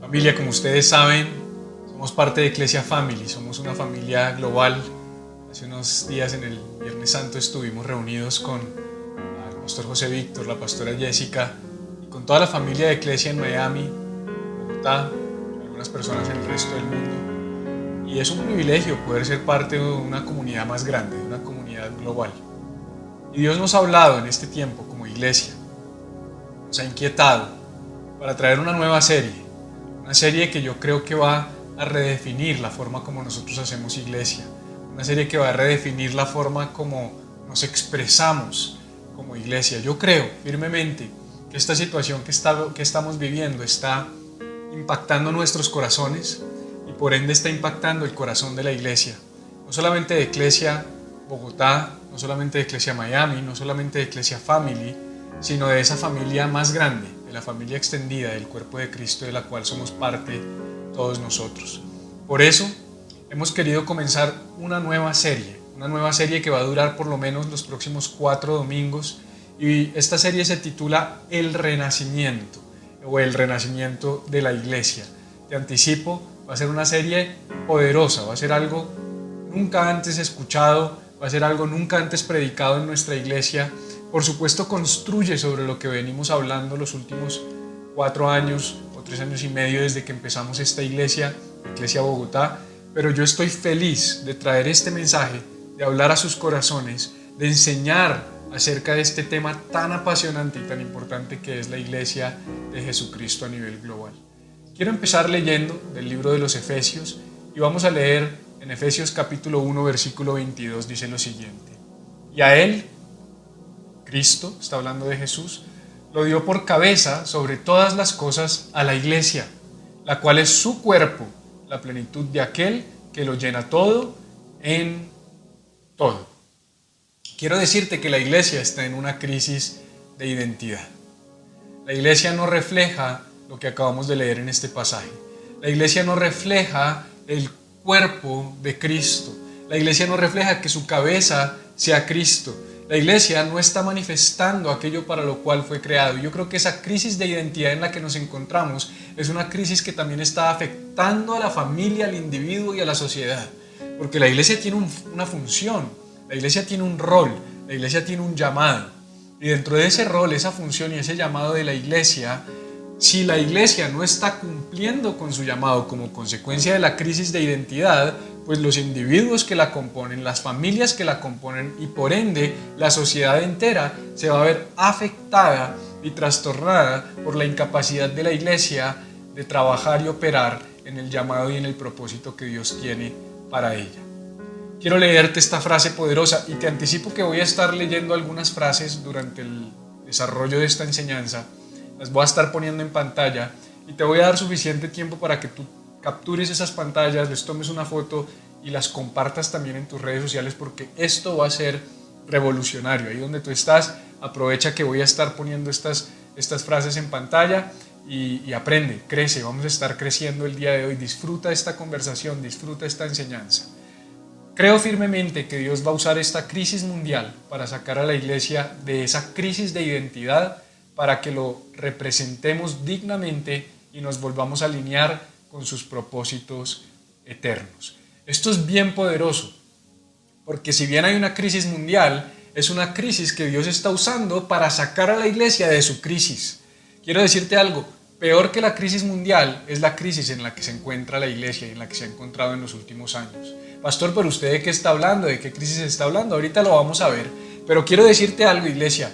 Familia, como ustedes saben, somos parte de Iglesia Family, somos una familia global. Hace unos días en el Viernes Santo estuvimos reunidos con el pastor José Víctor, la pastora Jessica y con toda la familia de Iglesia en Miami, Bogotá, algunas personas en el resto del mundo. Y es un privilegio poder ser parte de una comunidad más grande, de una comunidad global. Y Dios nos ha hablado en este tiempo como iglesia, nos ha inquietado para traer una nueva serie. Una serie que yo creo que va a redefinir la forma como nosotros hacemos iglesia. Una serie que va a redefinir la forma como nos expresamos como iglesia. Yo creo firmemente que esta situación que estamos viviendo está impactando nuestros corazones y por ende está impactando el corazón de la iglesia. No solamente de Iglesia Bogotá, no solamente de Iglesia Miami, no solamente de Iglesia Family, sino de esa familia más grande, de la familia extendida del cuerpo de Cristo, de la cual somos parte todos nosotros. Por eso hemos querido comenzar una nueva serie que va a durar por lo menos los próximos 4 domingos, y esta serie se titula El Renacimiento, o El Renacimiento de la Iglesia. Te anticipo, va a ser una serie poderosa, va a ser algo nunca antes escuchado, va a ser algo nunca antes predicado en nuestra iglesia. Por supuesto, construye sobre lo que venimos hablando los últimos 4 años o 3 años y medio desde que empezamos esta iglesia, Iglesia Bogotá, pero yo estoy feliz de traer este mensaje, de hablar a sus corazones, de enseñar acerca de este tema tan apasionante y tan importante que es la iglesia de Jesucristo a nivel global. Quiero empezar leyendo del libro de los Efesios y vamos a leer en Efesios capítulo 1 versículo 22, dice lo siguiente: y a él, Cristo, está hablando de Jesús, lo dio por cabeza sobre todas las cosas a la iglesia, la cual es su cuerpo, la plenitud de aquel que lo llena todo en todo. Quiero decirte que la iglesia está en una crisis de identidad. La iglesia no refleja lo que acabamos de leer en este pasaje. La iglesia no refleja el cuerpo de Cristo. La iglesia no refleja que su cabeza sea Cristo. La iglesia no está manifestando aquello para lo cual fue creado. Yo creo que esa crisis de identidad en la que nos encontramos es una crisis que también está afectando a la familia, al individuo y a la sociedad. Porque la iglesia tiene una función, la iglesia tiene un rol, la iglesia tiene un llamado. Y dentro de ese rol, esa función y ese llamado de la iglesia, si la iglesia no está cumpliendo con su llamado como consecuencia de la crisis de identidad, pues los individuos que la componen, las familias que la componen y por ende la sociedad entera se va a ver afectada y trastornada por la incapacidad de la iglesia de trabajar y operar en el llamado y en el propósito que Dios tiene para ella. Quiero leerte esta frase poderosa y te anticipo que voy a estar leyendo algunas frases durante el desarrollo de esta enseñanza. Las voy a estar poniendo en pantalla y te voy a dar suficiente tiempo para que tú captures esas pantallas, les tomes una foto y las compartas también en tus redes sociales, porque esto va a ser revolucionario. Ahí donde tú estás, aprovecha que voy a estar poniendo estas frases en pantalla y aprende, crece. Vamos a estar creciendo el día de hoy. Disfruta esta conversación, disfruta esta enseñanza. Creo firmemente que Dios va a usar esta crisis mundial para sacar a la iglesia de esa crisis de identidad, para que lo representemos dignamente y nos volvamos a alinear con sus propósitos eternos. Esto es bien poderoso, porque si bien hay una crisis mundial, es una crisis que Dios está usando para sacar a la iglesia de su crisis. Quiero decirte algo, peor que la crisis mundial es la crisis en la que se encuentra la iglesia y en la que se ha encontrado en los últimos años. Pastor, pero ¿usted de qué está hablando? ¿De qué crisis está hablando? Ahorita lo vamos a ver, pero quiero decirte algo, iglesia.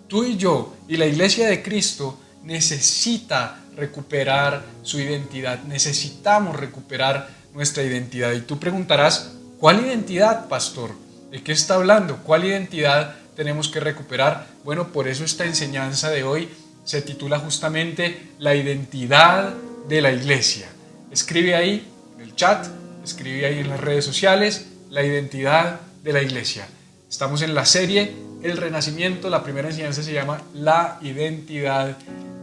Tú y yo y la iglesia de Cristo necesita recuperar su identidad, necesitamos recuperar nuestra identidad. Y tú preguntarás, ¿cuál identidad, pastor? ¿De qué está hablando? ¿Cuál identidad tenemos que recuperar? Bueno, por eso esta enseñanza de hoy se titula justamente La identidad de la iglesia. Escribe ahí en el chat, escribe ahí en las redes sociales, la identidad de la iglesia. Estamos en la serie El Renacimiento, la primera enseñanza se llama La identidad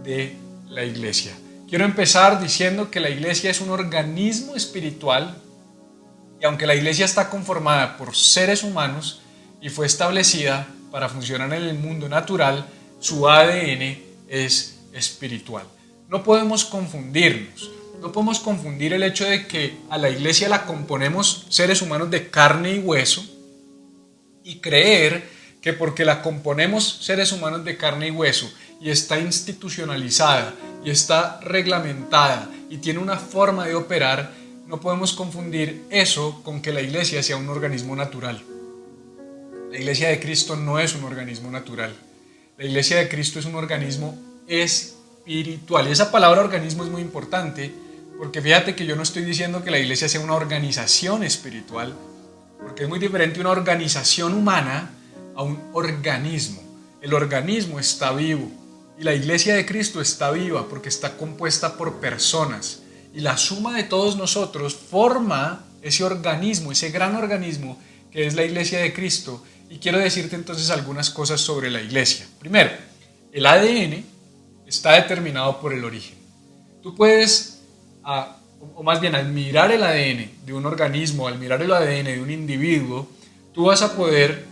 de la iglesia. Quiero empezar diciendo que la iglesia es un organismo espiritual y aunque la iglesia está conformada por seres humanos y fue establecida para funcionar en el mundo natural, su ADN es espiritual. No podemos confundirnos. No podemos confundir el hecho de que a la iglesia la componemos seres humanos de carne y hueso y creer que porque la componemos seres humanos de carne y hueso y está institucionalizada y está reglamentada y tiene una forma de operar, no podemos confundir eso con que la iglesia sea un organismo natural. La iglesia de Cristo no es un organismo natural. La iglesia de Cristo es un organismo espiritual. Y esa palabra organismo es muy importante porque fíjate que yo no estoy diciendo que la iglesia sea una organización espiritual, porque es muy diferente una organización humana a un organismo. El organismo está vivo y la iglesia de Cristo está viva porque está compuesta por personas y la suma de todos nosotros forma ese organismo, ese gran organismo que es la iglesia de Cristo. Y quiero decirte entonces algunas cosas sobre la iglesia. Primero, el ADN está determinado por el origen. Tú puedes, o más bien al mirar el ADN de un organismo, al mirar el ADN de un individuo, tú vas a poder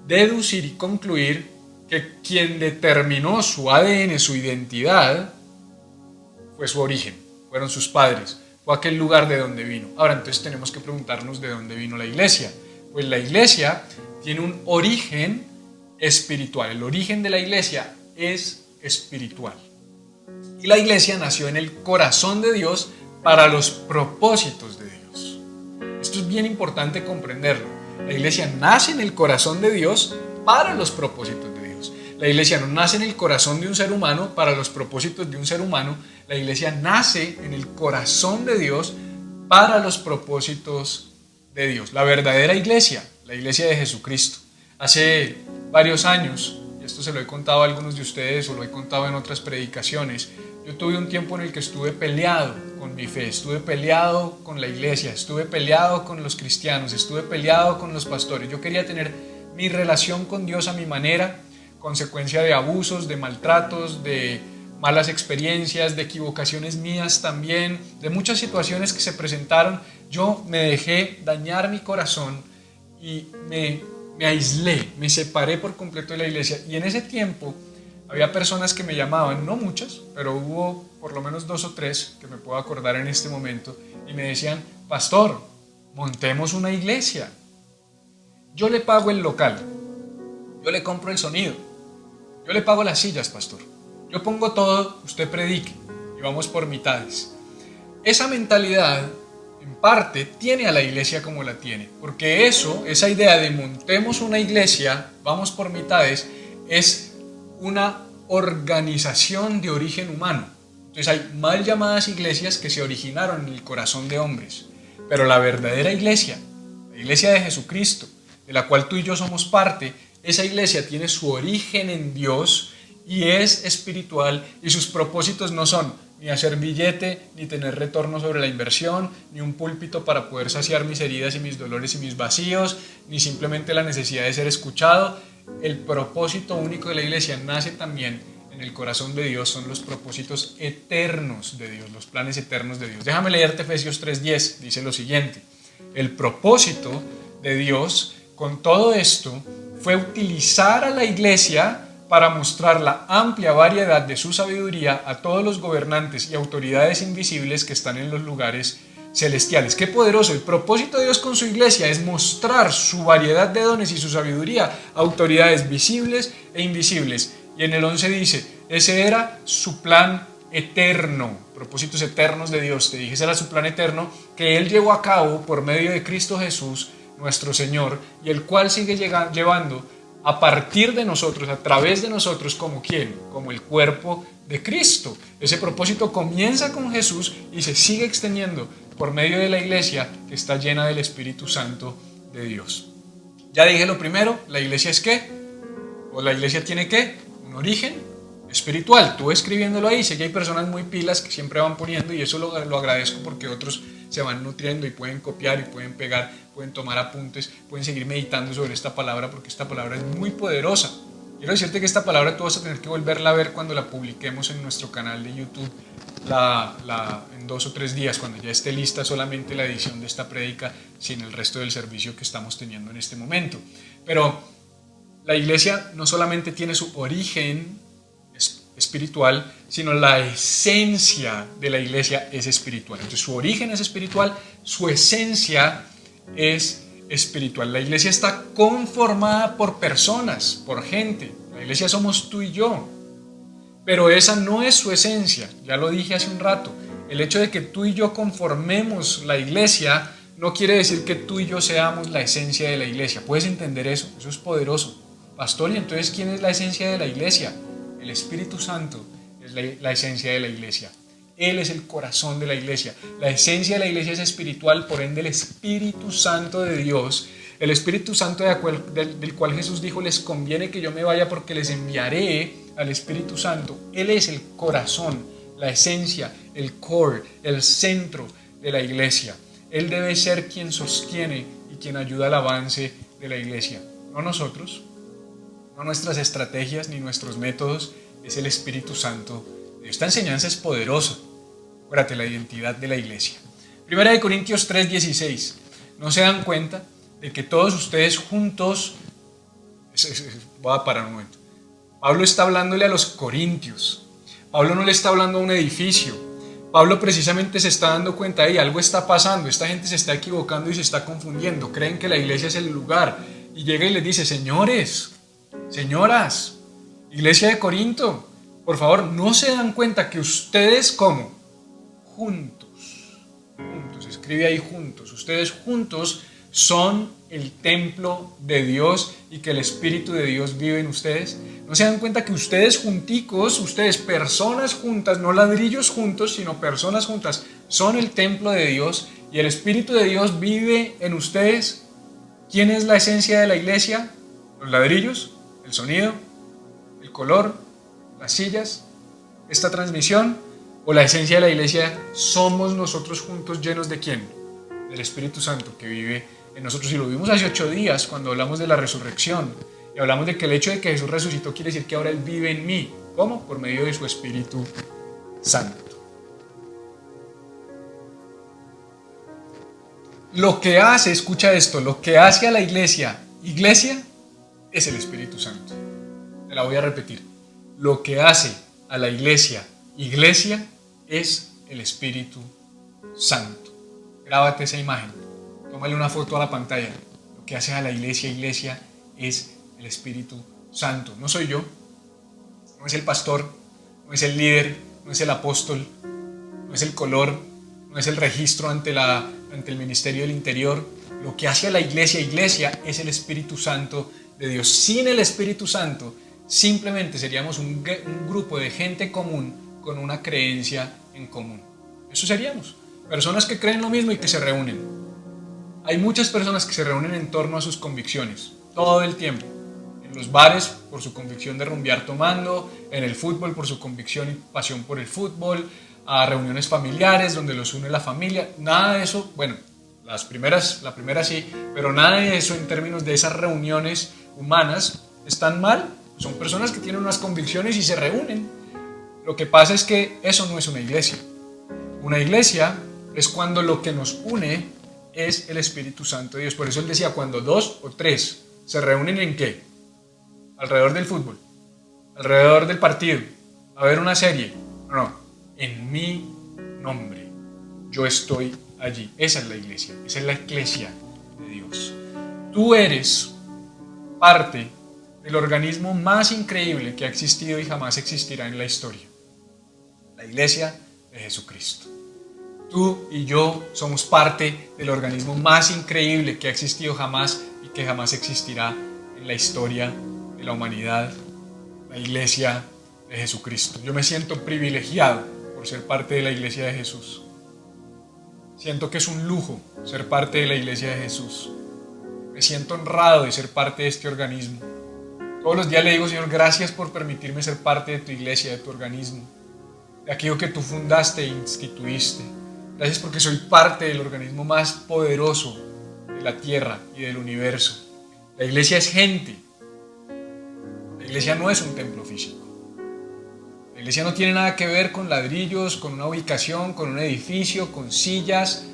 deducir y concluir que quien determinó su ADN, su identidad, fue su origen, fueron sus padres, fue aquel lugar de donde vino. Ahora entonces tenemos que preguntarnos de dónde vino la iglesia. Pues la iglesia tiene un origen espiritual, el origen de la iglesia es espiritual. Y la iglesia nació en el corazón de Dios para los propósitos de Dios. Esto es bien importante comprenderlo. La iglesia nace en el corazón de Dios para los propósitos de Dios. La iglesia no nace en el corazón de un ser humano para los propósitos de un ser humano. La iglesia nace en el corazón de Dios para los propósitos de Dios. La verdadera iglesia, la iglesia de Jesucristo. Hace varios años, y esto se lo he contado a algunos de ustedes o lo he contado en otras predicaciones, yo tuve un tiempo en el que estuve peleado con mi fe, estuve peleado con la iglesia, estuve peleado con los cristianos, estuve peleado con los pastores. Yo quería tener mi relación con Dios a mi manera, consecuencia de abusos, de maltratos, de malas experiencias, de equivocaciones mías también, de muchas situaciones que se presentaron. Yo me dejé dañar mi corazón y me aislé, me separé por completo de la iglesia. Y en ese tiempo había personas que me llamaban, no muchas, pero hubo por lo menos 2 o 3 que me puedo acordar en este momento, y me decían: pastor, montemos una iglesia. Yo le pago el local, yo le compro el sonido, yo le pago las sillas, pastor. Yo pongo todo, usted predique y vamos por mitades. Esa mentalidad, en parte, tiene a la iglesia como la tiene, porque esa idea de montemos una iglesia, vamos por mitades, es una organización de origen humano. Entonces hay mal llamadas iglesias que se originaron en el corazón de hombres, pero la verdadera iglesia, la iglesia de Jesucristo, de la cual tú y yo somos parte, esa iglesia tiene su origen en Dios y es espiritual, y sus propósitos no son ni hacer billete, ni tener retorno sobre la inversión, ni un púlpito para poder saciar mis heridas y mis dolores y mis vacíos, ni simplemente la necesidad de ser escuchado. El propósito único de la iglesia nace también en el corazón de Dios, son los propósitos eternos de Dios, los planes eternos de Dios. Déjame leerte Efesios 3:10, dice lo siguiente: el propósito de Dios con todo esto fue utilizar a la iglesia para mostrar la amplia variedad de su sabiduría a todos los gobernantes y autoridades invisibles que están en los lugares celestiales. ¡Qué poderoso! El propósito de Dios con su iglesia es mostrar su variedad de dones y su sabiduría a autoridades visibles e invisibles. Y en el 11 dice, ese era su plan eterno, propósitos eternos de Dios. Te dije, ese era su plan eterno que Él llevó a cabo por medio de Cristo Jesús, nuestro Señor, y el cual sigue llevando a partir de nosotros, a través de nosotros, ¿como quién? Como el cuerpo de Cristo. Ese propósito comienza con Jesús y se sigue extendiendo por medio de la iglesia que está llena del Espíritu Santo de Dios. Ya dije lo primero, ¿la iglesia es qué? ¿O la iglesia tiene qué? Un origen espiritual. Tú escribiéndolo ahí, sé que hay personas muy pilas que siempre van poniendo, y eso lo agradezco porque otros se van nutriendo y pueden copiar y pueden pegar, pueden tomar apuntes, pueden seguir meditando sobre esta palabra, porque esta palabra es muy poderosa. Quiero decirte que esta palabra tú vas a tener que volverla a ver cuando la publiquemos en nuestro canal de YouTube en 2 o 3 días, cuando ya esté lista solamente la edición de esta prédica sin el resto del servicio que estamos teniendo en este momento. Pero la iglesia no solamente tiene su origen espiritual, sino la esencia de la iglesia es espiritual. Entonces su origen es espiritual, su esencia es espiritual. La iglesia está conformada por personas, por gente. La iglesia somos tú y yo. Pero esa no es su esencia, ya lo dije hace un rato. El hecho de que tú y yo conformemos la iglesia no quiere decir que tú y yo seamos la esencia de la iglesia. ¿Puedes entender eso? Eso es poderoso. Pastor, ¿y entonces quién es la esencia de la iglesia? El Espíritu Santo es la esencia de la iglesia. Él es el corazón de la iglesia. La esencia de la iglesia es espiritual, por ende el Espíritu Santo de Dios, el Espíritu Santo del cual Jesús dijo, les conviene que yo me vaya porque les enviaré al Espíritu Santo. Él es el corazón, la esencia, el core, el centro de la iglesia. Él debe ser quien sostiene y quien ayuda al avance de la iglesia. No nosotros, no nuestras estrategias ni nuestros métodos, es el Espíritu Santo. Esta enseñanza es poderosa. Acuérdate, la identidad de la iglesia. 1 Corintios 3:16. ¿No se dan cuenta de que todos ustedes juntos... Voy a parar un momento. Pablo está hablándole a los corintios. Pablo no le está hablando a un edificio. Pablo precisamente se está dando cuenta de que algo está pasando. Esta gente se está equivocando y se está confundiendo. Creen que la iglesia es el lugar. Y llega y les dice, señores, señoras, iglesia de Corinto, por favor, ¿no se dan cuenta que ustedes como? Juntos, escribe ahí juntos, ustedes juntos son el templo de Dios y que el Espíritu de Dios vive en ustedes? ¿No se dan cuenta que ustedes junticos, ustedes personas juntas, no ladrillos juntos, sino personas juntas, son el templo de Dios y el Espíritu de Dios vive en ustedes? ¿Quién es la esencia de la iglesia? ¿Los ladrillos? ¿El sonido? ¿El color? ¿Las sillas? ¿Esta transmisión? ¿O la esencia de la iglesia somos nosotros juntos llenos de quién? Del Espíritu Santo que vive en nosotros? Y lo vimos hace 8 días cuando hablamos de la resurrección. Y hablamos de que el hecho de que Jesús resucitó quiere decir que ahora Él vive en mí. ¿Cómo? Por medio de su Espíritu Santo. Lo que hace, escucha esto, lo que hace a la iglesia, es el Espíritu Santo. Te la voy a repetir. Lo que hace a la iglesia es el Espíritu Santo. Grábate esa imagen. Tómale una foto a la pantalla. Lo que hace a la iglesia es el Espíritu Santo. No soy yo, no es el pastor, no es el líder, no es el apóstol, no es el color, no es el registro ante el Ministerio del Interior. Lo que hace a la iglesia es el Espíritu Santo de Dios. Sin el Espíritu Santo, simplemente seríamos un grupo de gente común con una creencia en común. Eso seríamos. Personas que creen lo mismo y que se reúnen. Hay muchas personas que se reúnen en torno a sus convicciones, todo el tiempo. En los bares por su convicción de rumbear tomando, en el fútbol por su convicción y pasión por el fútbol, a reuniones familiares donde los une la familia. Nada de eso, bueno, la primera sí, pero nada de eso en términos de esas reuniones humanas están mal. Son personas que tienen unas convicciones y se reúnen. Lo que pasa es que eso no es una iglesia. Una iglesia es cuando lo que nos une es el Espíritu Santo de Dios. Por eso él decía, cuando 2 o 3 se reúnen ¿en qué? Alrededor del fútbol, alrededor del partido, a ver una serie. No, en mi nombre yo estoy allí. Esa es la iglesia, esa es la iglesia de Dios. Tú eres parte del organismo más increíble que ha existido y jamás existirá en la historia. La iglesia de Jesucristo. Tú y yo somos parte del organismo más increíble que ha existido jamás y que jamás existirá en la historia de la humanidad, la iglesia de Jesucristo. Yo me siento privilegiado por ser parte de la iglesia de Jesús. Siento que es un lujo ser parte de la iglesia de Jesús. Me siento honrado de ser parte de este organismo. Todos los días le digo, Señor, gracias por permitirme ser parte de tu iglesia, de tu organismo, de aquello que tú fundaste e instituiste. Gracias porque soy parte del organismo más poderoso de la tierra y del universo. La iglesia es gente. La iglesia no es un templo físico. La iglesia no tiene nada que ver con ladrillos, con una ubicación, con un edificio, con sillas.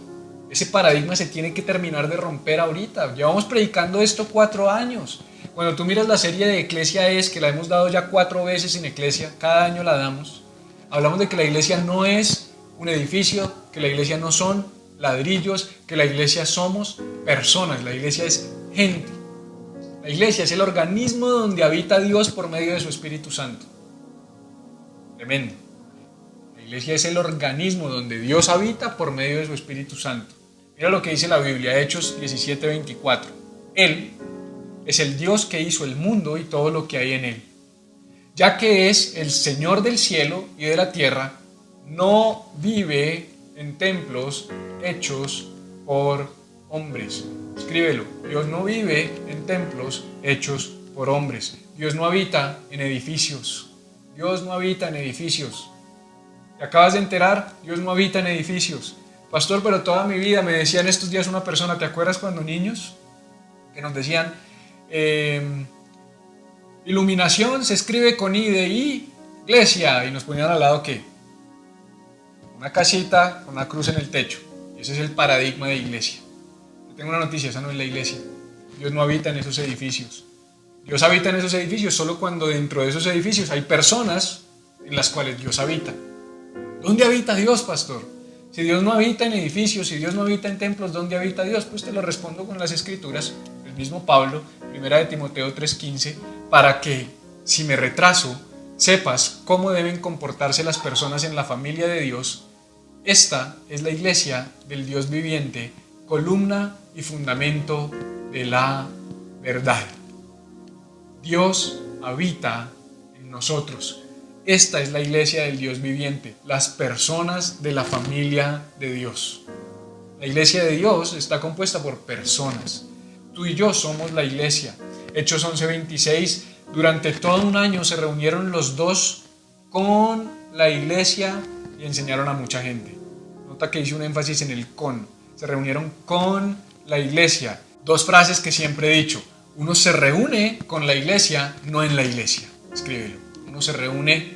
Ese paradigma se tiene que terminar de romper ahorita. Llevamos predicando esto 4 años. Cuando tú miras la serie de Eclesia es, que la hemos dado ya 4 veces en Eclesia, cada año la damos, hablamos de que la iglesia no es un edificio, que la iglesia no son ladrillos, que la iglesia somos personas, la iglesia es gente. La iglesia es el organismo donde habita Dios por medio de su Espíritu Santo. Tremendo. La iglesia es el organismo donde Dios habita por medio de su Espíritu Santo. Mira lo que dice la Biblia, Hechos 17:24. Él es el Dios que hizo el mundo y todo lo que hay en él. Ya que es el Señor del cielo y de la tierra, no vive en templos hechos por hombres. Escríbelo. Dios no vive en templos hechos por hombres. Dios no habita en edificios. Dios no habita en edificios. ¿Te acabas de enterar? Dios no habita en edificios. Pastor, pero toda mi vida me decían estos días una persona, ¿te acuerdas cuando niños? Que nos decían, iluminación se escribe con I de iglesia, y nos ponían al lado ¿qué? Una casita con una cruz en el techo. Y ese es el paradigma de iglesia. Yo tengo una noticia, esa no es la iglesia. Dios no habita en esos edificios. Dios habita en esos edificios solo cuando dentro de esos edificios hay personas en las cuales Dios habita. ¿Dónde habita Dios, pastor? Si Dios no habita en edificios, si Dios no habita en templos, ¿dónde habita Dios? Pues te lo respondo con las escrituras. El mismo Pablo, 1 de Timoteo 3:15, para que, si me retraso, sepas cómo deben comportarse las personas en la familia de Dios. Esta es la iglesia del Dios viviente, columna y fundamento de la verdad. Dios habita en nosotros. Esta es la iglesia del Dios viviente, las personas de la familia de Dios. La iglesia de Dios está compuesta por personas. Tú y yo somos la iglesia. Hechos 11:26, durante todo un año se reunieron los dos con la iglesia y enseñaron a mucha gente. Nota que hice un énfasis en el con. Se reunieron con la iglesia. 2 frases que siempre he dicho. Uno se reúne con la iglesia, no en la iglesia. Escríbelo. Uno se reúne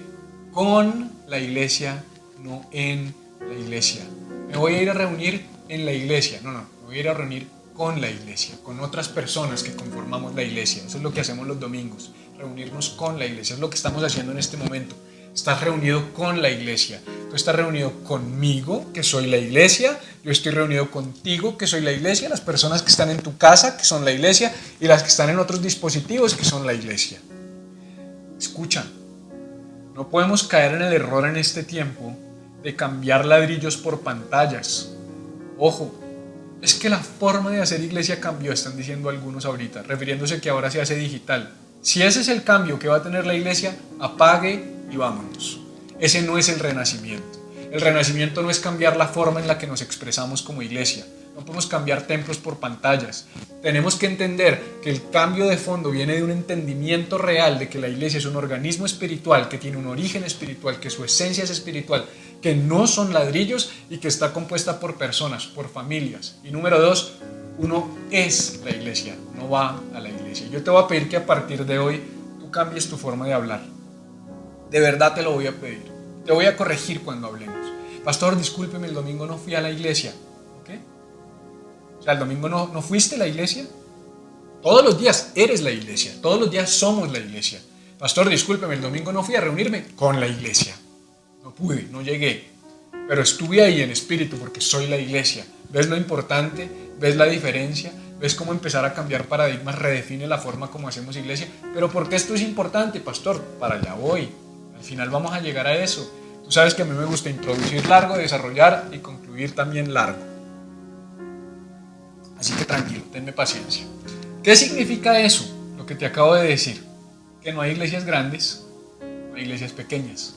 con la iglesia, no en la iglesia. Me voy a ir a reunir en la iglesia. No, me voy a ir a reunir con la iglesia, con otras personas que conformamos la iglesia. Eso es lo que hacemos los domingos, reunirnos con la iglesia. Es lo que estamos haciendo en este momento. Estás reunido con la iglesia. Tú estás reunido conmigo, que soy la iglesia. Yo estoy reunido contigo, que soy la iglesia. Las personas que están en tu casa, que son la iglesia. Y las que están en otros dispositivos, que son la iglesia. Escucha. No podemos caer en el error en este tiempo de cambiar ladrillos por pantallas. Ojo, es que la forma de hacer iglesia cambió, están diciendo algunos ahorita, refiriéndose que ahora se hace digital. Si ese es el cambio que va a tener la iglesia, apague y vámonos. Ese no es el renacimiento. El renacimiento no es cambiar la forma en la que nos expresamos como iglesia. No podemos cambiar templos por pantallas. Tenemos que entender que el cambio de fondo viene de un entendimiento real de que la iglesia es un organismo espiritual, que tiene un origen espiritual, que su esencia es espiritual, que no son ladrillos y que está compuesta por personas, por familias. Y número 2, uno es la iglesia, no va a la iglesia. Yo te voy a pedir que a partir de hoy tú cambies tu forma de hablar. De verdad te lo voy a pedir. Te voy a corregir cuando hablemos. Pastor, discúlpeme, el domingo no fui a la iglesia. O sea, el domingo no fuiste a la iglesia. Todos los días eres la iglesia. Todos los días somos la iglesia. Pastor, discúlpeme, el domingo no fui a reunirme con la iglesia. No pude, no llegué. Pero estuve ahí en espíritu porque soy la iglesia. ¿Ves lo importante? ¿Ves la diferencia? ¿Ves cómo empezar a cambiar paradigmas redefine la forma como hacemos iglesia? ¿Pero por qué esto es importante, pastor? Para allá voy. Al final vamos a llegar a eso. Tú sabes que a mí me gusta introducir largo, desarrollar y concluir también largo. Así que tranquilo, tenme paciencia. ¿Qué significa eso? Lo que te acabo de decir. Que no hay iglesias grandes, no hay iglesias pequeñas.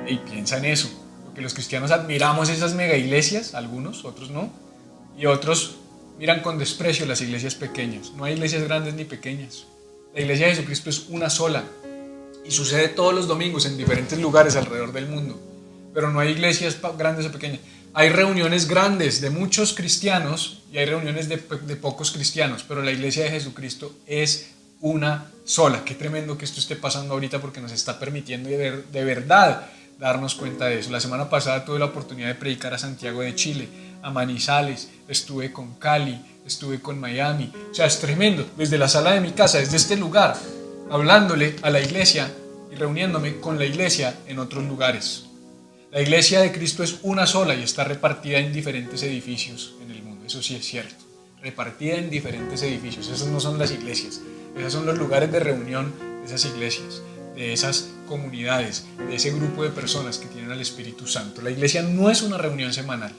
Y piensa en eso. Porque los cristianos admiramos esas mega iglesias, algunos, otros no. Y otros miran con desprecio las iglesias pequeñas. No hay iglesias grandes ni pequeñas. La iglesia de Jesucristo es una sola. Y sucede todos los domingos en diferentes lugares alrededor del mundo. Pero no hay iglesias grandes o pequeñas. Hay reuniones grandes de muchos cristianos y hay reuniones de pocos cristianos, pero la iglesia de Jesucristo es una sola. Qué tremendo que esto esté pasando ahorita porque nos está permitiendo de verdad darnos cuenta de eso. La semana pasada tuve la oportunidad de predicar a Santiago de Chile, a Manizales, estuve con Cali, estuve con Miami. O sea, es tremendo. Desde la sala de mi casa, desde este lugar, hablándole a la iglesia y reuniéndome con la iglesia en otros lugares. La iglesia de Cristo es una sola y está repartida en diferentes edificios en el mundo. Eso sí es cierto. Repartida en diferentes edificios. Esas no son las iglesias. Esos son los lugares de reunión de esas iglesias, de esas comunidades, de ese grupo de personas que tienen al Espíritu Santo. La iglesia no es una reunión semanal.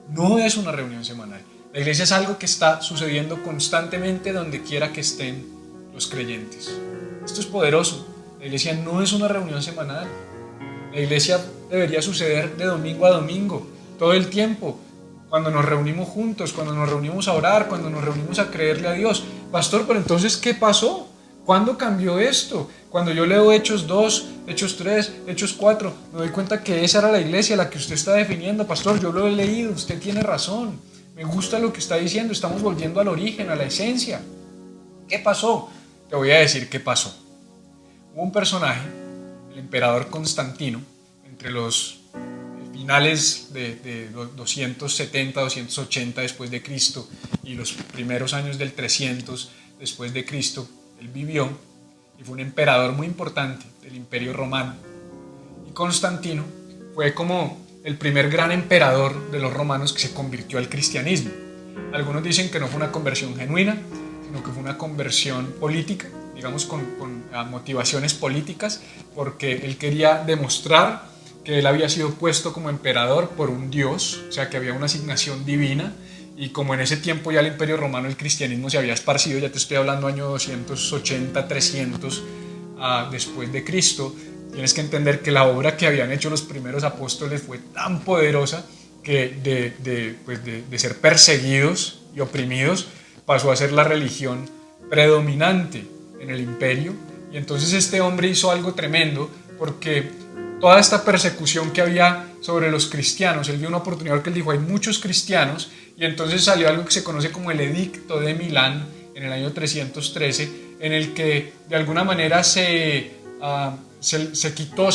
No es una reunión semanal. La iglesia es algo que está sucediendo constantemente donde quiera que estén los creyentes. Esto es poderoso. La iglesia no es una reunión semanal. La iglesia debería suceder de domingo a domingo, todo el tiempo, cuando nos reunimos juntos, cuando nos reunimos a orar, cuando nos reunimos a creerle a Dios. Pastor, pero entonces, ¿qué pasó? ¿Cuándo cambió esto? Cuando yo leo Hechos 2, Hechos 3, Hechos 4, me doy cuenta que esa era la iglesia, la que usted está definiendo. Pastor, yo lo he leído, usted tiene razón. Me gusta lo que está diciendo, estamos volviendo al origen, a la esencia. ¿Qué pasó? Te voy a decir qué pasó. Hubo un personaje, el emperador Constantino, entre los finales de 270, 280 después de Cristo y los primeros años del 300 después de Cristo. Él vivió y fue un emperador muy importante del Imperio Romano. Y Constantino fue como el primer gran emperador de los romanos que se convirtió al cristianismo. Algunos dicen que no fue una conversión genuina, sino que fue una conversión política, digamos con motivaciones políticas, porque él quería demostrar que él había sido puesto como emperador por un dios, o sea que había una asignación divina, y como en ese tiempo ya el Imperio Romano, el cristianismo se había esparcido, ya te estoy hablando año 280, 300 después de Cristo, tienes que entender que la obra que habían hecho los primeros apóstoles fue tan poderosa que de ser perseguidos y oprimidos pasó a ser la religión predominante en el imperio. Y entonces este hombre hizo algo tremendo, porque toda esta persecución que había sobre los cristianos, él vio una oportunidad porque él dijo, hay muchos cristianos, y entonces salió algo que se conoce como el Edicto de Milán en el año 313, en el que de alguna manera se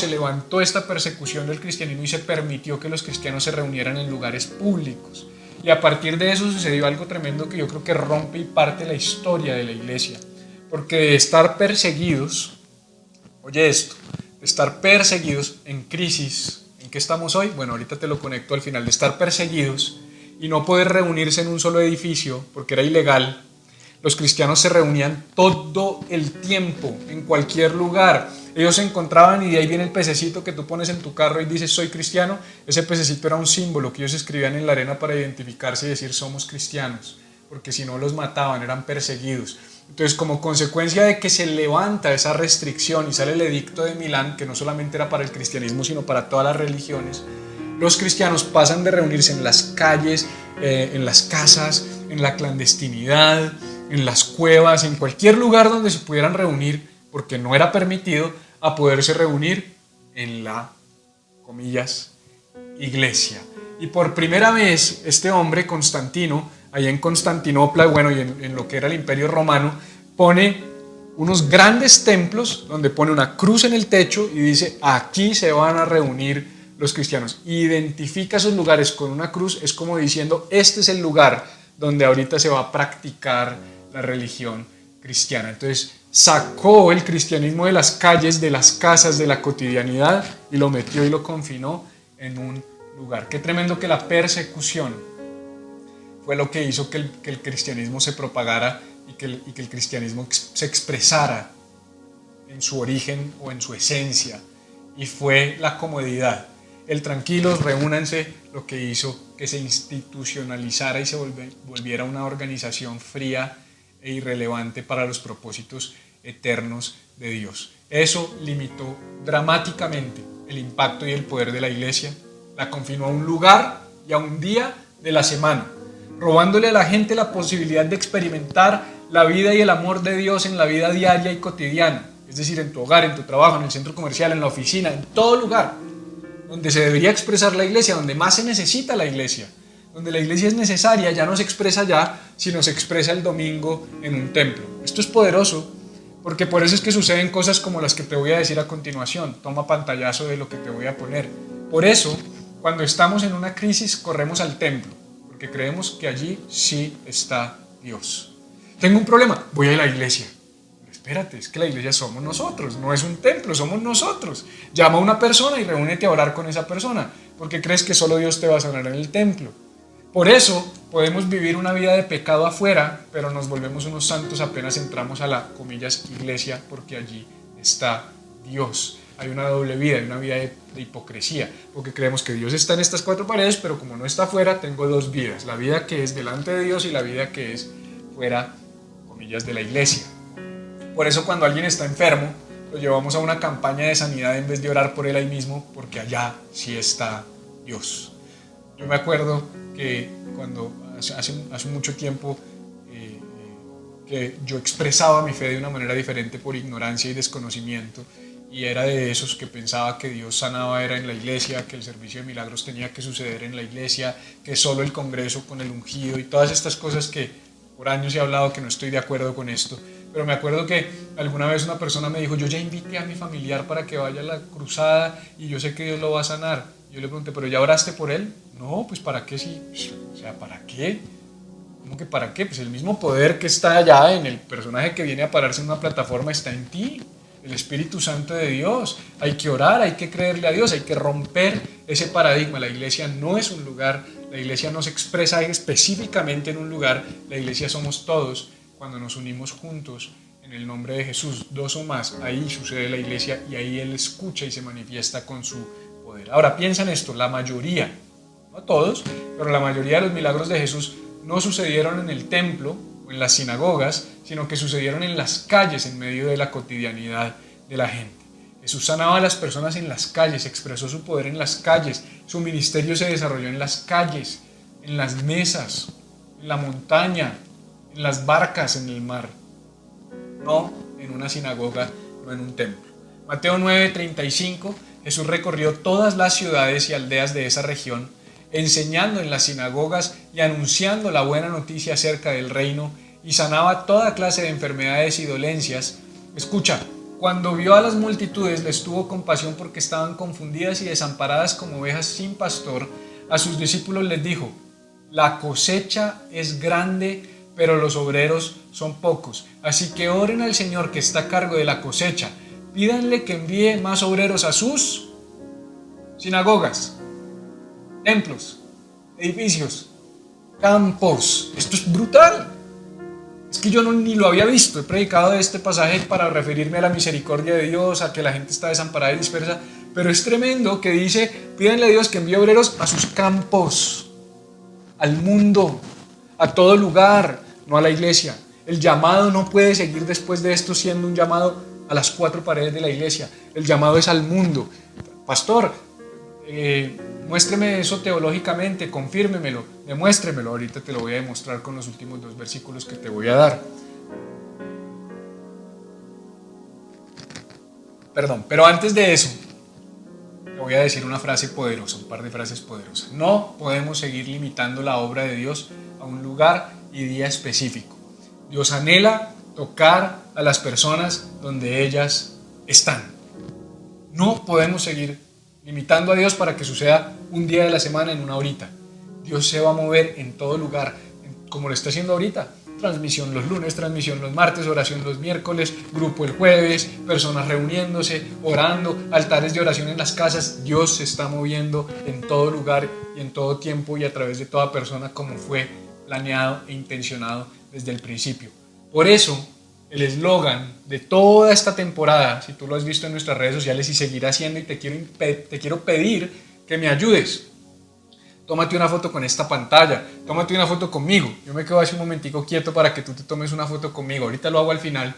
levantó esta persecución del cristianismo y se permitió que los cristianos se reunieran en lugares públicos. Y a partir de eso sucedió algo tremendo que yo creo que rompe y parte la historia de la iglesia. Porque de estar perseguidos, oye esto, de estar perseguidos en crisis, ¿en qué estamos hoy? Bueno, ahorita te lo conecto al final. De estar perseguidos y no poder reunirse en un solo edificio porque era ilegal, los cristianos se reunían todo el tiempo, en cualquier lugar. Ellos se encontraban y de ahí viene el pececito que tú pones en tu carro y dices soy cristiano. Ese pececito era un símbolo que ellos escribían en la arena para identificarse y decir somos cristianos, porque si no los mataban, eran perseguidos. Entonces, como consecuencia de que se levanta esa restricción y sale el Edicto de Milán, que no solamente era para el cristianismo sino para todas las religiones, los cristianos pasan de reunirse en las calles, en las casas, en la clandestinidad, en las cuevas, en cualquier lugar donde se pudieran reunir, porque no era permitido, a poderse reunir en la, comillas, iglesia. Y por primera vez este hombre, Constantino, allá en Constantinopla, bueno, y en lo que era el Imperio Romano, pone unos grandes templos donde pone una cruz en el techo y dice, aquí se van a reunir los cristianos. Identifica esos lugares con una cruz, es como diciendo, este es el lugar donde ahorita se va a practicar la religión cristiana. Entonces sacó el cristianismo de las calles, de las casas, de la cotidianidad y lo metió y lo confinó en un lugar. Qué tremendo que la persecución fue lo que hizo que el cristianismo se propagara y que el cristianismo se expresara en su origen o en su esencia, y fue la comodidad. El tranquilos, reúnanse, lo que hizo que se institucionalizara y se volviera una organización fría e irrelevante para los propósitos eternos de Dios. Eso limitó dramáticamente el impacto y el poder de la iglesia, la confinó a un lugar y a un día de la semana, robándole a la gente la posibilidad de experimentar la vida y el amor de Dios en la vida diaria y cotidiana, es decir, en tu hogar, en tu trabajo, en el centro comercial, en la oficina, en todo lugar donde se debería expresar la iglesia, donde más se necesita la iglesia, donde la iglesia es necesaria, ya no se expresa ya, sino se expresa el domingo en un templo. Esto es poderoso, porque por eso es que suceden cosas como las que te voy a decir a continuación. Toma pantallazo de lo que te voy a poner. Por eso Cuando estamos en una crisis, corremos al templo, porque creemos que allí sí está Dios. Tengo un problema, voy a la iglesia. Pero espérate, es que la iglesia somos nosotros, no es un templo, somos nosotros. Llama a una persona y reúnete a orar con esa persona, porque crees que solo Dios te va a sanar en el templo. Por eso podemos vivir una vida de pecado afuera, pero nos volvemos unos santos apenas entramos a la, comillas, iglesia, porque allí está Dios. Hay una doble vida, hay una vida de hipocresía, porque creemos que Dios está en estas cuatro paredes, pero como no está afuera, tengo dos vidas, la vida que es delante de Dios y la vida que es fuera, comillas, de la iglesia. Por eso cuando alguien está enfermo, lo llevamos a una campaña de sanidad en vez de orar por él ahí mismo, porque allá sí está Dios. Yo me acuerdo que cuando hace mucho tiempo que yo expresaba mi fe de una manera diferente por ignorancia y desconocimiento, y era de esos que pensaba que Dios sanaba era en la iglesia, que el servicio de milagros tenía que suceder en la iglesia, que solo el congreso con el ungido y todas estas cosas que por años he hablado que no estoy de acuerdo con esto. Pero me acuerdo que alguna vez una persona me dijo, yo ya invité a mi familiar para que vaya a la cruzada y yo sé que Dios lo va a sanar. Yo le pregunté, ¿pero ya oraste por él? No, pues ¿para qué sí? O sea, ¿para qué? ¿Cómo que para qué? Pues el mismo poder que está allá en el personaje que viene a pararse en una plataforma está en ti. El Espíritu Santo de Dios. Hay que orar, hay que creerle a Dios, hay que romper ese paradigma. La iglesia no es un lugar, la iglesia no se expresa específicamente en un lugar, la iglesia somos todos cuando nos unimos juntos en el nombre de Jesús, dos o más, ahí sucede la iglesia y ahí Él escucha y se manifiesta con su poder. Ahora piensa en esto, la mayoría, no todos, pero la mayoría de los milagros de Jesús no sucedieron en el templo, en las sinagogas, sino que sucedieron en las calles, en medio de la cotidianidad de la gente. Jesús sanaba a las personas en las calles, expresó su poder en las calles, su ministerio se desarrolló en las calles, en las mesas, en la montaña, en las barcas, en el mar, no en una sinagoga, no en un templo. Mateo 9:35, Jesús recorrió todas las ciudades y aldeas de esa región, enseñando en las sinagogas y anunciando la buena noticia acerca del reino, y sanaba toda clase de enfermedades y dolencias. Escucha, cuando vio a las multitudes les tuvo compasión porque estaban confundidas y desamparadas como ovejas sin pastor. A sus discípulos les dijo, la cosecha es grande, pero los obreros son pocos. Así que oren al Señor que está a cargo de la cosecha. Pídanle que envíe más obreros a sus sinagogas, templos, edificios, campos. Esto es brutal. Es que yo ni lo había visto. He predicado de este pasaje para referirme a la misericordia de Dios, a que la gente está desamparada y dispersa, pero es tremendo que dice, pídanle a Dios que envíe obreros a sus campos, al mundo, a todo lugar, no a la iglesia. El llamado no puede seguir después de esto siendo un llamado a las cuatro paredes de la iglesia. El llamado es al mundo. Pastor, muéstreme eso teológicamente, confírmemelo, demuéstremelo. Ahorita te lo voy a demostrar con los últimos dos versículos que te voy a dar. Perdón, pero antes de eso, te voy a decir una frase poderosa, un par de frases poderosas. No podemos seguir limitando la obra de Dios a un lugar y día específico. Dios anhela tocar a las personas donde ellas están. No podemos seguir limitando a Dios para que suceda un día de la semana en una horita. Dios se va a mover en todo lugar, como lo está haciendo ahorita. Transmisión los lunes, transmisión los martes, oración los miércoles, grupo el jueves, personas reuniéndose, orando, altares de oración en las casas. Dios se está moviendo en todo lugar y en todo tiempo y a través de toda persona como fue planeado e intencionado desde el principio. Por eso, el eslogan de toda esta temporada, si tú lo has visto en nuestras redes sociales y seguirá haciendo, y te quiero pedir que me ayudes. Tómate una foto con esta pantalla, tómate una foto conmigo. Yo me quedo así un momentico quieto para que tú te tomes una foto conmigo. Ahorita lo hago al final.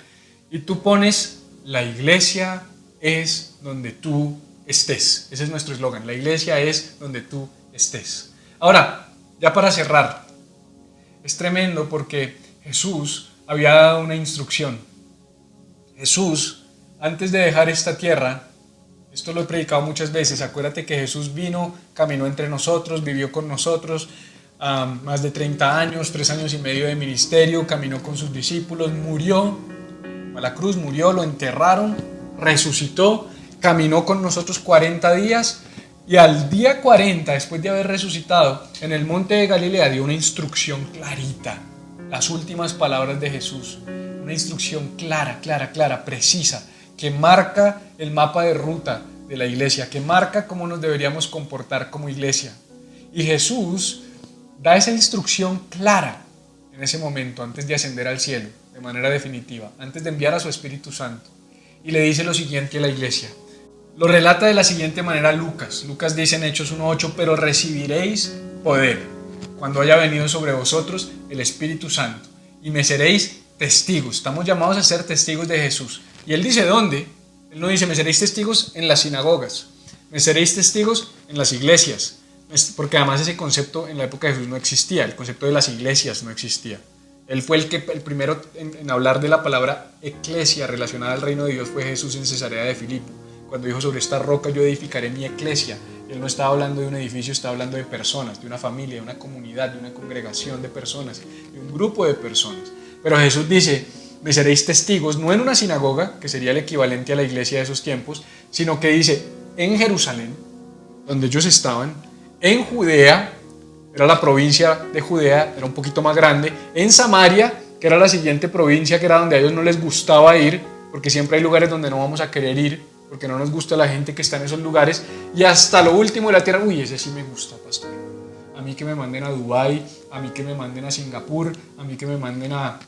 Y tú pones, la iglesia es donde tú estés. Ese es nuestro eslogan, la iglesia es donde tú estés. Ahora, ya para cerrar, es tremendo porque Jesús había dado una instrucción. Jesús, antes de dejar esta tierra, esto lo he predicado muchas veces, acuérdate que Jesús vino, caminó entre nosotros, vivió con nosotros más de 30 años, 3 años y medio de ministerio, caminó con sus discípulos, murió a la cruz, murió, lo enterraron, resucitó, caminó con nosotros 40 días Y al día 40, después de haber resucitado, en el monte de Galilea dio una instrucción clarita, las últimas palabras de Jesús, una instrucción clara, precisa, que marca el mapa de ruta de la iglesia, que marca cómo nos deberíamos comportar como iglesia. Y Jesús da esa instrucción clara en ese momento, antes de ascender al cielo, de manera definitiva, antes de enviar a su Espíritu Santo. Y le dice lo siguiente a la iglesia. Lo relata de la siguiente manera Lucas. Lucas dice en Hechos 1:8, pero recibiréis poder cuando haya venido sobre vosotros el Espíritu Santo y me seréis testigos. Estamos llamados a ser testigos de Jesús. Y él dice ¿dónde? Él no dice me seréis testigos en las sinagogas, me seréis testigos en las iglesias, porque además ese concepto en la época de Jesús no existía, el concepto de las iglesias no existía. Él fue el primero en hablar de la palabra eclesia relacionada al reino de Dios, fue Jesús en Cesarea de Filipo. Cuando dijo sobre esta roca yo edificaré mi eclesia, él no estaba hablando de un edificio, estaba hablando de personas, de una familia, de una comunidad, de una congregación de personas, de un grupo de personas. Pero Jesús dice, me seréis testigos, no en una sinagoga, que sería el equivalente a la iglesia de esos tiempos, sino que dice, en Jerusalén, donde ellos estaban, en Judea, era la provincia de Judea, era un poquito más grande, en Samaria, que era la siguiente provincia, que era donde a ellos no les gustaba ir, porque siempre hay lugares donde no vamos a querer ir, porque no nos gusta la gente que está en esos lugares, y hasta lo último de la tierra, uy, ese sí me gusta, pastor. A mí que me manden a Dubái, a mí que me manden a Singapur, a mí que me manden a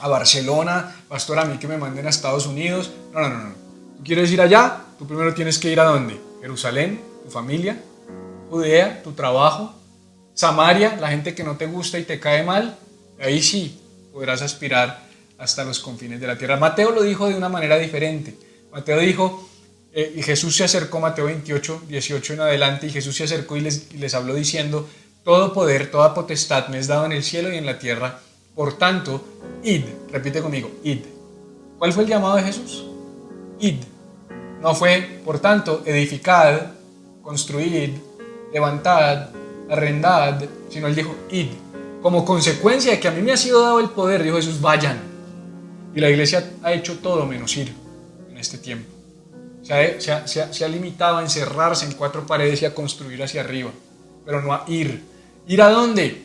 Barcelona, pastor, a mí que me manden a Estados Unidos. No. ¿Tú quieres ir allá? Tú primero tienes que ir ¿a dónde? Jerusalén, tu familia, Judea, tu trabajo, Samaria, la gente que no te gusta y te cae mal, ahí sí podrás aspirar hasta los confines de la tierra. Mateo lo dijo de una manera diferente. Mateo dijo, y Jesús se acercó, Mateo 28, 18 en adelante, y Jesús se acercó y les habló diciendo, todo poder, toda potestad me es dado en el cielo y en la tierra, por tanto, id, repite conmigo, id. ¿Cuál fue el llamado de Jesús? Id. No fue, por tanto, edificad, construid, levantad, arrendad, sino él dijo, id. Como consecuencia de que a mí me ha sido dado el poder, dijo Jesús, vayan. Y la iglesia ha hecho todo menos ir en este tiempo. Se ha limitado a encerrarse en 4 paredes y a construir hacia arriba, pero no a ir. ¿Ir a dónde?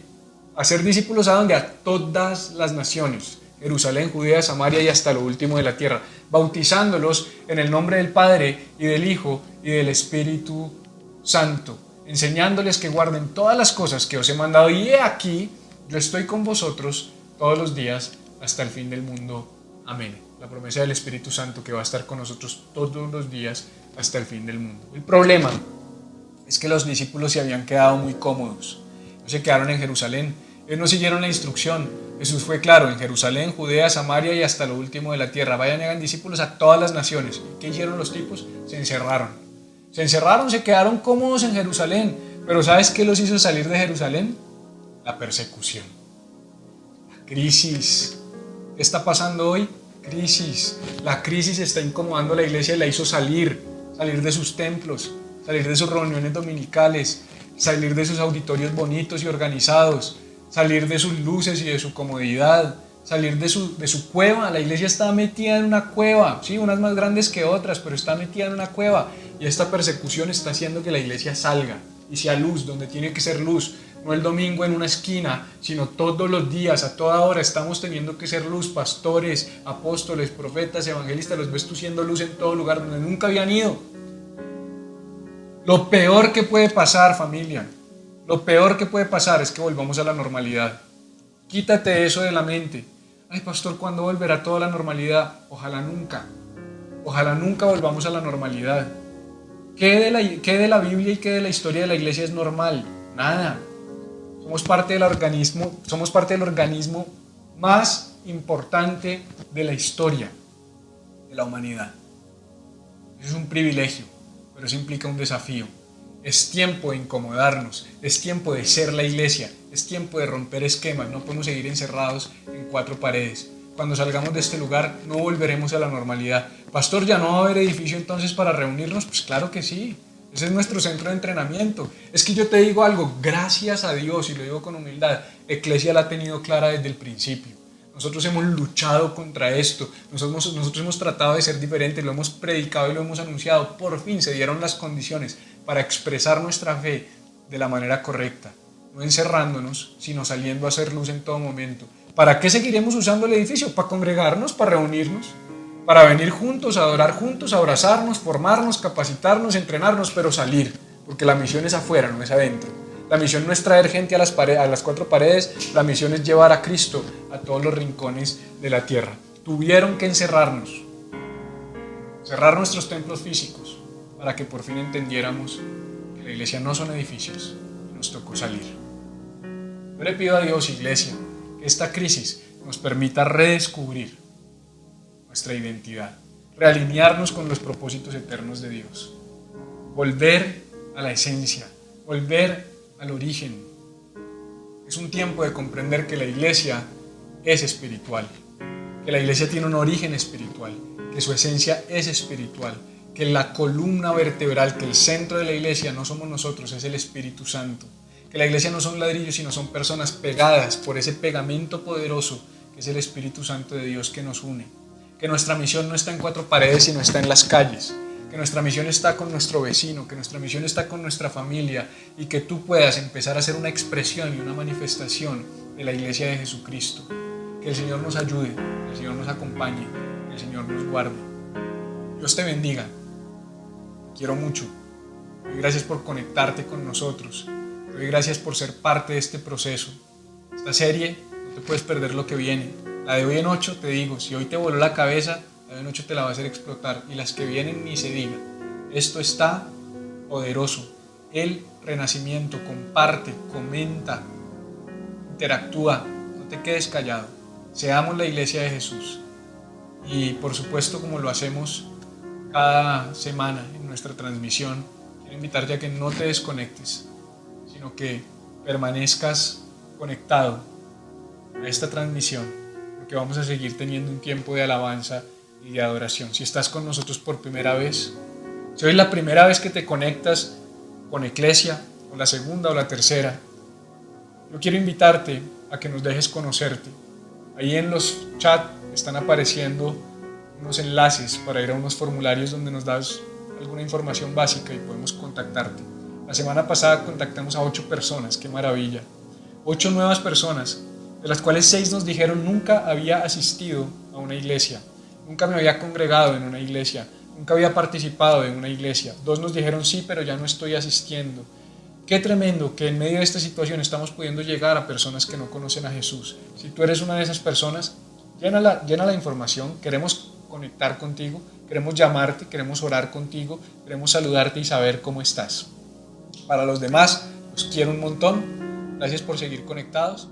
A ser discípulos ¿a dónde? A todas las naciones. Jerusalén, Judea, Samaria y hasta lo último de la tierra, bautizándolos en el nombre del Padre y del Hijo y del Espíritu Santo, enseñándoles que guarden todas las cosas que os he mandado, y he aquí, yo estoy con vosotros todos los días hasta el fin del mundo. Amén. La promesa del Espíritu Santo que va a estar con nosotros todos los días hasta el fin del mundo. El problema es que los discípulos se habían quedado muy cómodos. No se quedaron en Jerusalén. Ellos no siguieron la instrucción. Jesús fue claro, en Jerusalén, Judea, Samaria y hasta lo último de la tierra. Vayan y hagan discípulos a todas las naciones. ¿Qué hicieron los tipos? Se encerraron. Se quedaron cómodos en Jerusalén. Pero ¿sabes qué los hizo salir de Jerusalén? La persecución. La crisis. ¿Qué está pasando hoy? Crisis. La crisis está incomodando a la iglesia y la hizo salir de sus templos, salir de sus reuniones dominicales, salir de sus auditorios bonitos y organizados, salir de sus luces y de su comodidad, salir de su cueva. La iglesia está metida en una cueva, sí, unas más grandes que otras, pero está metida en una cueva, y esta persecución está haciendo que la iglesia salga y sea luz donde tiene que ser luz. No el domingo en una esquina, sino todos los días, a toda hora estamos teniendo que ser luz. Pastores, apóstoles, profetas, evangelistas, los ves tú siendo luz en todo lugar donde nunca habían ido. Lo peor que puede pasar, familia, lo peor que puede pasar es que volvamos a la normalidad. Quítate eso de la mente. Ay, pastor, ¿cuándo volverá toda la normalidad? Ojalá nunca volvamos a la normalidad. ¿Qué de la Biblia y qué de la historia de la iglesia es normal? Nada. Somos parte del organismo más importante de la historia de la humanidad. Eso es un privilegio, pero eso implica un desafío. Es tiempo de incomodarnos, es tiempo de ser la iglesia, es tiempo de romper esquemas. No podemos seguir encerrados en 4 paredes. Cuando salgamos de este lugar no volveremos a la normalidad. Pastor, ¿ya no va a haber edificio entonces para reunirnos? Pues claro que sí. Ese es nuestro centro de entrenamiento. Es que yo te digo algo, gracias a Dios, y lo digo con humildad, Eclesia la ha tenido clara desde el principio. Nosotros hemos luchado contra esto, nosotros hemos tratado de ser diferentes, lo hemos predicado y lo hemos anunciado. Por fin se dieron las condiciones para expresar nuestra fe de la manera correcta, no encerrándonos, sino saliendo a hacer luz en todo momento. ¿Para qué seguiremos usando el edificio? Para congregarnos, para reunirnos, para venir juntos, adorar juntos, abrazarnos, formarnos, capacitarnos, entrenarnos, pero salir, porque la misión es afuera, no es adentro. La misión no es traer gente a las cuatro paredes, la misión es llevar a Cristo a todos los rincones de la tierra. Tuvieron que encerrarnos, cerrar nuestros templos físicos, para que por fin entendiéramos que la iglesia no son edificios, y nos tocó salir. Yo le pido a Dios, iglesia, que esta crisis nos permita redescubrir nuestra identidad, realinearnos con los propósitos eternos de Dios, volver a la esencia, volver al origen. Es un tiempo de comprender que la iglesia es espiritual, que la iglesia tiene un origen espiritual, que su esencia es espiritual, que la columna vertebral, que el centro de la iglesia no somos nosotros, es el Espíritu Santo, que la iglesia no son ladrillos, sino son personas pegadas por ese pegamento poderoso que es el Espíritu Santo de Dios que nos une, que nuestra misión no está en cuatro paredes, sino está en las calles, que nuestra misión está con nuestro vecino, que nuestra misión está con nuestra familia y que tú puedas empezar a ser una expresión y una manifestación de la iglesia de Jesucristo. Que el Señor nos ayude, que el Señor nos acompañe, que el Señor nos guarde. Dios te bendiga. Te quiero mucho. Te doy gracias por conectarte con nosotros. Te doy gracias por ser parte de este proceso. Esta serie, no te puedes perder lo que viene. La de hoy en 8, te digo, si hoy te voló la cabeza, la de noche te la va a hacer explotar, y las que vienen ni se diga. Esto está poderoso. El renacimiento, comparte, comenta, interactúa, no te quedes callado. Seamos la iglesia de Jesús. Y por supuesto, como lo hacemos cada semana en nuestra transmisión, quiero invitarte a que no te desconectes, sino que permanezcas conectado a esta transmisión, porque vamos a seguir teniendo un tiempo de alabanza y de adoración. Si estás con nosotros por primera vez, si hoy es la primera vez que te conectas con Eclesia, o la segunda o la tercera, yo quiero invitarte a que nos dejes conocerte. Ahí en los chats están apareciendo unos enlaces para ir a unos formularios donde nos das alguna información básica y podemos contactarte. La semana pasada contactamos a 8 personas, qué maravilla. 8 nuevas personas, de las cuales 6 nos dijeron nunca había asistido a una iglesia. Nunca me había congregado en una iglesia, nunca había participado en una iglesia. 2 nos dijeron sí, pero ya no estoy asistiendo. Qué tremendo que en medio de esta situación estamos pudiendo llegar a personas que no conocen a Jesús. Si tú eres una de esas personas, llena la información, queremos conectar contigo, queremos llamarte, queremos orar contigo, queremos saludarte y saber cómo estás. Para los demás, los quiero un montón. Gracias por seguir conectados.